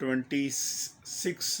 26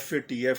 FATF,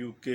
UK,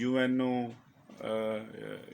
UNO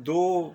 2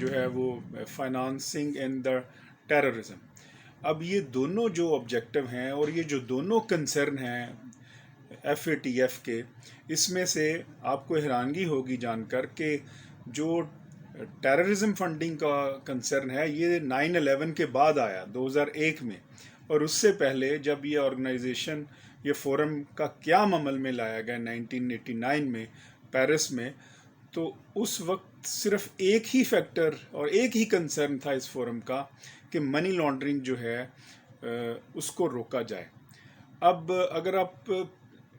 جو ہے وہ فائنانسنگ اینڈ دا ٹیررزم. اب یہ دونوں جو آبجیکٹو ہیں اور یہ جو دونوں کنسرن ہیں FATF کے، اس میں سے آپ کو حیرانگی ہوگی جان کر کہ جو ٹیررزم فنڈنگ کا کنسرن ہے یہ 9/11 کے بعد آیا 2001 میں، اور اس سے پہلے جب یہ آرگنائزیشن یہ فورم کا قیام عمل میں لایا گیا 1989 میں پیرس میں، تو اس وقت صرف ایک ہی فیکٹر اور ایک ہی کنسرن تھا اس فورم کا کہ منی لانڈرنگ جو ہے اس کو روکا جائے. اب اگر آپ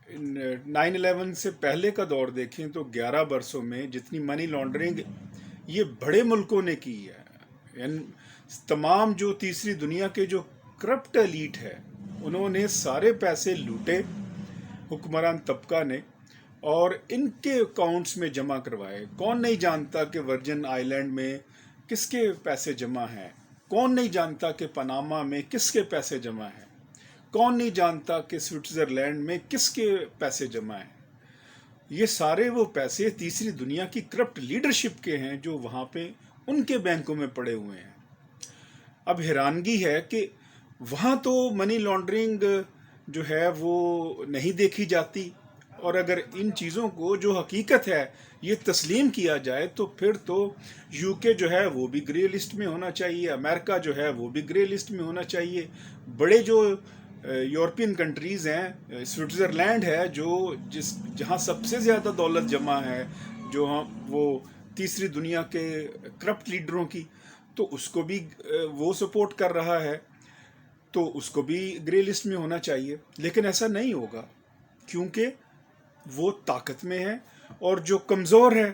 9/11 سے پہلے کا دور دیکھیں تو 11 برسوں میں جتنی منی لانڈرنگ یہ بڑے ملکوں نے کی ہے، یعنی تمام جو تیسری دنیا کے جو کرپٹ ایلیٹ ہے انہوں نے سارے پیسے لوٹے حکمران طبقہ نے اور ان کے اکاؤنٹس میں جمع کروائے. کون نہیں جانتا کہ ورجن آئی لینڈ میں کس کے پیسے جمع ہیں؟ کون نہیں جانتا کہ پاناما میں کس کے پیسے جمع ہیں؟ کون نہیں جانتا کہ سوئٹزرلینڈ میں کس کے پیسے جمع ہیں؟ یہ سارے وہ پیسے تیسری دنیا کی کرپٹ لیڈرشپ کے ہیں جو وہاں پہ ان کے بینکوں میں پڑے ہوئے ہیں. اب حیرانگی ہے کہ وہاں تو منی لانڈرنگ جو ہے وہ نہیں دیکھی جاتی، اور اگر ان چیزوں کو جو حقیقت ہے یہ تسلیم کیا جائے تو پھر تو UK جو ہے وہ بھی گرے لسٹ میں ہونا چاہیے، امریکہ جو ہے وہ بھی گرے لسٹ میں ہونا چاہیے. بڑے جو یورپین کنٹریز ہیں، سوئٹزرلینڈ ہے جہاں سب سے زیادہ دولت جمع ہے جو وہ تیسری دنیا کے کرپٹ لیڈروں کی، تو اس کو بھی وہ سپورٹ کر رہا ہے، تو اس کو بھی گرے لسٹ میں ہونا چاہیے. لیکن ایسا نہیں ہوگا کیونکہ وہ طاقت میں ہے، اور جو کمزور ہے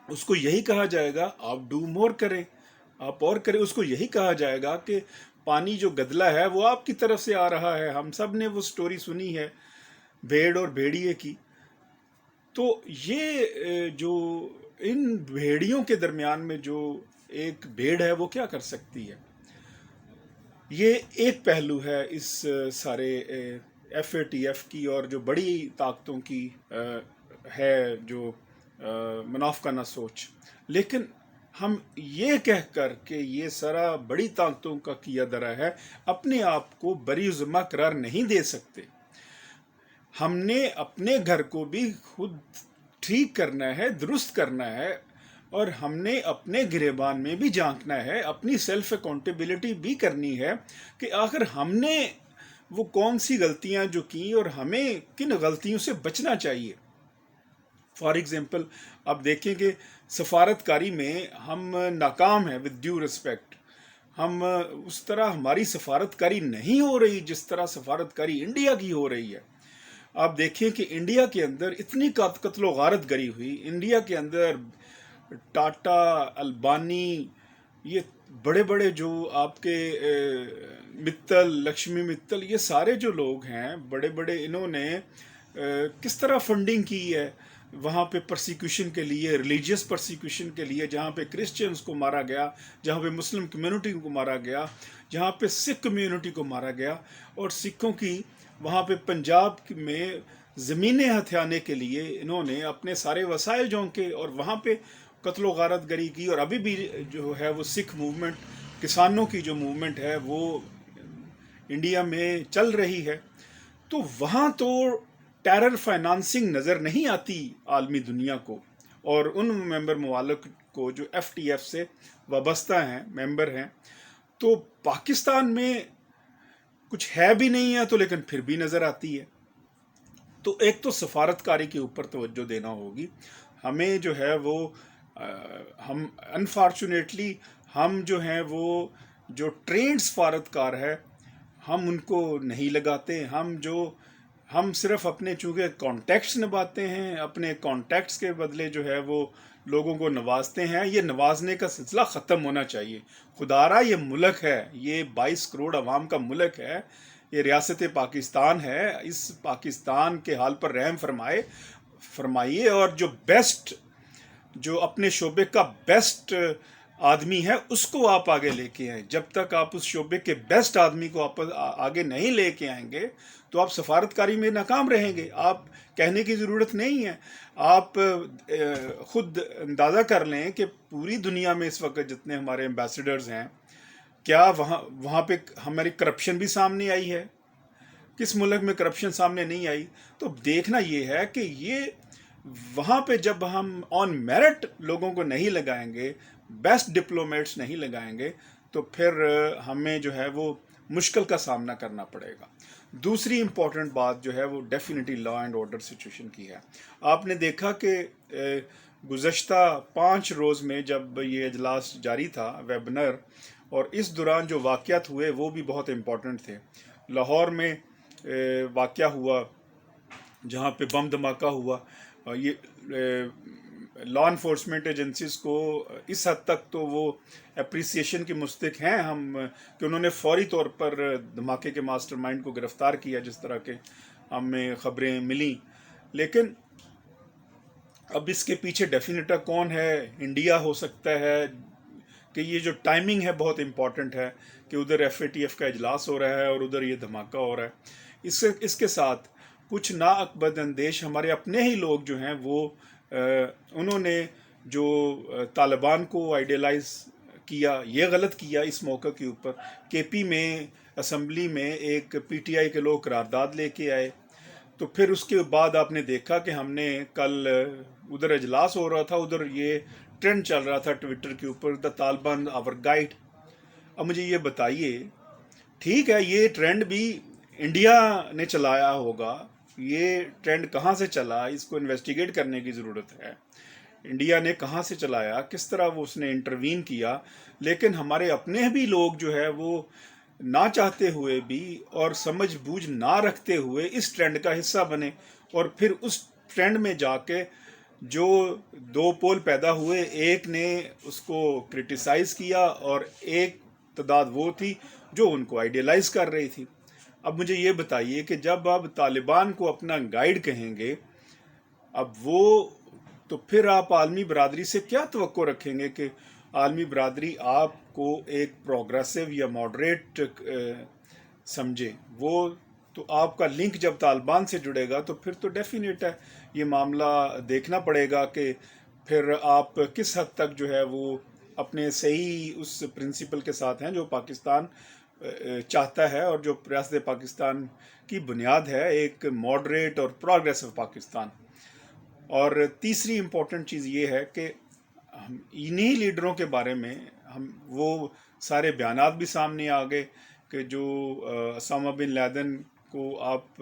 اس کو یہی کہا جائے گا آپ ڈو مور کریں، آپ اور کریں. اس کو یہی کہا جائے گا کہ پانی جو گدلا ہے وہ آپ کی طرف سے آ رہا ہے. ہم سب نے وہ سٹوری سنی ہے بھیڑ اور بھیڑیے کی. تو یہ جو ان بھیڑیوں کے درمیان میں جو ایک بھیڑ ہے وہ کیا کر سکتی ہے؟ یہ ایک پہلو ہے اس سارے FATF کی اور جو بڑی طاقتوں کی ہے جو منافقانہ سوچ. لیکن ہم یہ کہہ کر کہ یہ سارا بڑی طاقتوں کا کیا درا ہے اپنے آپ کو بری ذمہ قرار نہیں دے سکتے. ہم نے اپنے گھر کو بھی خود ٹھیک کرنا ہے، درست کرنا ہے، اور ہم نے اپنے گریبان میں بھی جھانکنا ہے، اپنی سیلف اکاؤنٹیبلٹی بھی کرنی ہے کہ آخر ہم نے وہ کون سی غلطیاں جو کی اور ہمیں کن غلطیوں سے بچنا چاہیے. فار ایگزامپل آپ دیکھیں کہ سفارتکاری میں ہم ناکام ہیں ود ڈیو ریسپیکٹ. ہم اس طرح ہماری سفارتکاری نہیں ہو رہی جس طرح سفارتکاری انڈیا کی ہو رہی ہے. آپ دیکھیں کہ انڈیا کے اندر اتنی قتل و غارت گری ہوئی، انڈیا کے اندر ٹاٹا، البانی، یہ بڑے بڑے جو آپ کے متل، لکشمی متل، یہ سارے جو لوگ ہیں بڑے بڑے، انہوں نے کس طرح فنڈنگ کی ہے وہاں پہ پرسیکیوشن کے لیے، ریلیجیس پرسیکیوشن کے لیے، جہاں پہ کرسچنز کو مارا گیا، جہاں پہ مسلم کمیونٹی کو مارا گیا، جہاں پہ سکھ کمیونٹی کو مارا گیا. اور سکھوں کی وہاں پہ پنجاب میں زمینیں ہتھیانے کے لیے انہوں نے اپنے سارے وسائل جھونکے اور وہاں پہ قتل و غارت گری کی. اور ابھی بھی جو ہے وہ سکھ موومنٹ، کسانوں کی جو موومنٹ ہے وہ انڈیا میں چل رہی ہے. تو وہاں تو ٹیرر فائنانسنگ نظر نہیں آتی عالمی دنیا کو اور ان ممبر ممالک کو جو FATF سے وابستہ ہیں، ممبر ہیں. تو پاکستان میں کچھ ہے بھی نہیں ہے تو لیکن پھر بھی نظر آتی ہے. تو ایک تو سفارتکاری کے اوپر توجہ دینا ہوگی. ہمیں جو ہے وہ ہم انفارچونیٹلی ہم جو ہیں وہ جو ٹرینڈ سفارتکار ہے ہم ان کو نہیں لگاتے. ہم صرف اپنے چونکہ کانٹیکٹس نبھاتے ہیں، اپنے کانٹیکٹس کے بدلے جو ہے وہ لوگوں کو نوازتے ہیں. یہ نوازنے کا سلسلہ ختم ہونا چاہیے. خدارا یہ ملک ہے، یہ 22 کروڑ عوام کا ملک ہے، یہ ریاست پاکستان ہے. اس پاکستان کے حال پر رحم فرمائیے اور جو بیسٹ، جو اپنے شعبے کا بیسٹ آدمی ہے اس کو آپ آگے لے کے آئیں. جب تک آپ اس شعبے کے بیسٹ آدمی کو آپ آگے نہیں لے کے آئیں گے تو آپ سفارتکاری میں ناکام رہیں گے. آپ کہنے کی ضرورت نہیں ہے. آپ خود اندازہ کر لیں کہ پوری دنیا میں اس وقت جتنے ہمارے ایمبیسڈرز ہیں، کیا وہاں پہ ہماری کرپشن بھی سامنے آئی ہے؟ کس ملک میں کرپشن سامنے نہیں آئی؟ تو دیکھنا یہ ہے کہ یہ وہاں پہ جب ہم آن میرٹ لوگوں کو نہیں لگائیں گے، بیسٹ ڈپلومیٹس نہیں لگائیں گے، تو پھر ہمیں جو ہے وہ مشکل کا سامنا کرنا پڑے گا. دوسری امپورٹنٹ بات جو ہے وہ definitely law and order situation کی ہے. آپ نے دیکھا کہ گزشتہ 5 روز میں جب یہ اجلاس جاری تھا ویبنر، اور اس دوران جو واقعات ہوئے وہ بھی بہت امپورٹنٹ تھے. لاہور میں واقعہ ہوا جہاں پہ بم دھماکہ ہوا. یہ لا انفورسمنٹ ایجنسیز کو اس حد تک تو وہ اپریسیشن کی مستحق ہیں ہم کہ انہوں نے فوری طور پر دھماکے کے ماسٹر مائنڈ کو گرفتار کیا، جس طرح کے ہمیں خبریں ملیں. لیکن اب اس کے پیچھے ڈیفینیٹر کون ہے؟ انڈیا ہو سکتا ہے کہ یہ جو ٹائمنگ ہے بہت امپورٹنٹ ہے کہ ادھر ایف اے ٹی ایف کا اجلاس ہو رہا ہے اور ادھر یہ دھماکہ ہو رہا ہے. اس کے ساتھ کچھ نااقبت اندیش ہمارے اپنے ہی لوگ جو ہیں وہ انہوں نے جو طالبان کو آئیڈیلائز کیا، یہ غلط کیا اس موقع کے اوپر. کے پی میں اسمبلی میں ایک پی ٹی آئی کے لوگ قرارداد لے کے آئے، تو پھر اس کے بعد آپ نے دیکھا کہ ہم نے کل ادھر اجلاس ہو رہا تھا، ادھر یہ ٹرینڈ چل رہا تھا ٹویٹر کے اوپر، دا طالبان آور گائیڈ. اب مجھے یہ بتائیے، ٹھیک ہے یہ ٹرینڈ بھی انڈیا نے چلایا ہوگا، یہ ٹرینڈ کہاں سے چلا اس کو انویسٹیگیٹ کرنے کی ضرورت ہے. انڈیا نے کہاں سے چلایا، کس طرح وہ اس نے انٹروین کیا. لیکن ہمارے اپنے بھی لوگ جو ہے وہ نہ چاہتے ہوئے بھی اور سمجھ بوجھ نہ رکھتے ہوئے اس ٹرینڈ کا حصہ بنے، اور پھر اس ٹرینڈ میں جا کے جو 2 پول پیدا ہوئے، ایک نے اس کو کرٹیسائز کیا اور ایک تعداد وہ تھی جو ان کو آئیڈیلائز کر رہی تھی. اب مجھے یہ بتائیے کہ جب آپ طالبان کو اپنا گائیڈ کہیں گے، اب وہ تو پھر آپ عالمی برادری سے کیا توقع رکھیں گے کہ عالمی برادری آپ کو ایک پروگریسو یا ماڈریٹ سمجھے؟ وہ تو آپ کا لنک جب طالبان سے جڑے گا تو پھر تو ڈیفینیٹ ہے یہ معاملہ دیکھنا پڑے گا کہ پھر آپ کس حد تک جو ہے وہ اپنے صحیح اس پرنسپل کے ساتھ ہیں جو پاکستان چاہتا ہے، اور جو ریاست پاکستان کی بنیاد ہے ایک ماڈریٹ اور پروگریسو پاکستان. اور تیسری امپورٹنٹ چیز یہ ہے کہ ہم انہی لیڈروں کے بارے میں وہ سارے بیانات بھی سامنے آ گئے کہ جو اسامہ بن لادن کو آپ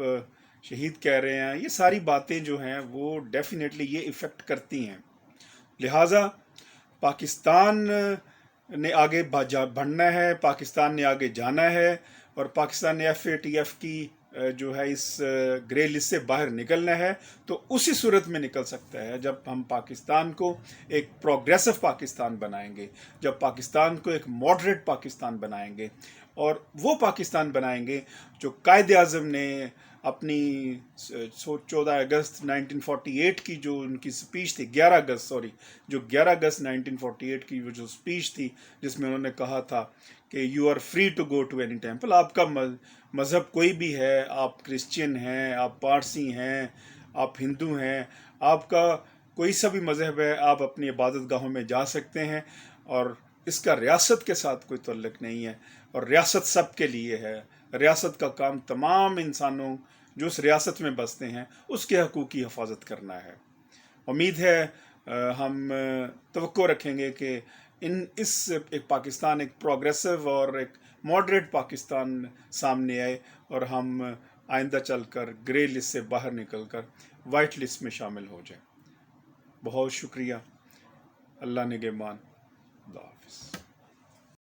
شہید کہہ رہے ہیں. یہ ساری باتیں جو ہیں وہ ڈیفینیٹلی یہ ایفیکٹ کرتی ہیں. لہٰذا پاکستان نے آگے بڑھنا ہے، پاکستان نے آگے جانا ہے، اور پاکستان نے ایف اے ٹی ایف کی جو ہے اس گرے لسٹ سے باہر نکلنا ہے. تو اسی صورت میں نکل سکتا ہے جب ہم پاکستان کو ایک پروگریسو پاکستان بنائیں گے، جب پاکستان کو ایک ماڈریٹ پاکستان بنائیں گے، اور وہ پاکستان بنائیں گے جو قائد اعظم نے اپنی 14 اگست 1948 کی جو ان کی سپیچ تھی، 11 اگست 1948 کی وہ جو سپیچ تھی جس میں انہوں نے کہا تھا کہ you are free to go to any temple. آپ کا مذہب کوئی بھی ہے، آپ کرسچین ہیں، آپ پارسی ہیں، آپ ہندو ہیں، آپ کا کوئی سا بھی مذہب ہے، آپ اپنی عبادت گاہوں میں جا سکتے ہیں، اور اس کا ریاست کے ساتھ کوئی تعلق نہیں ہے، اور ریاست سب کے لیے ہے. ریاست کا کام تمام انسانوں جو اس ریاست میں بستے ہیں اس کے حقوق کی حفاظت کرنا ہے. امید ہے ہم توقع رکھیں گے کہ ایک پاکستان ایک پروگریسو اور ایک ماڈریٹ پاکستان سامنے آئے، اور ہم آئندہ چل کر گرے لسٹ سے باہر نکل کر وائٹ لسٹ میں شامل ہو جائیں. بہت شکریہ. اللہ نگہبان. اللہ حافظ.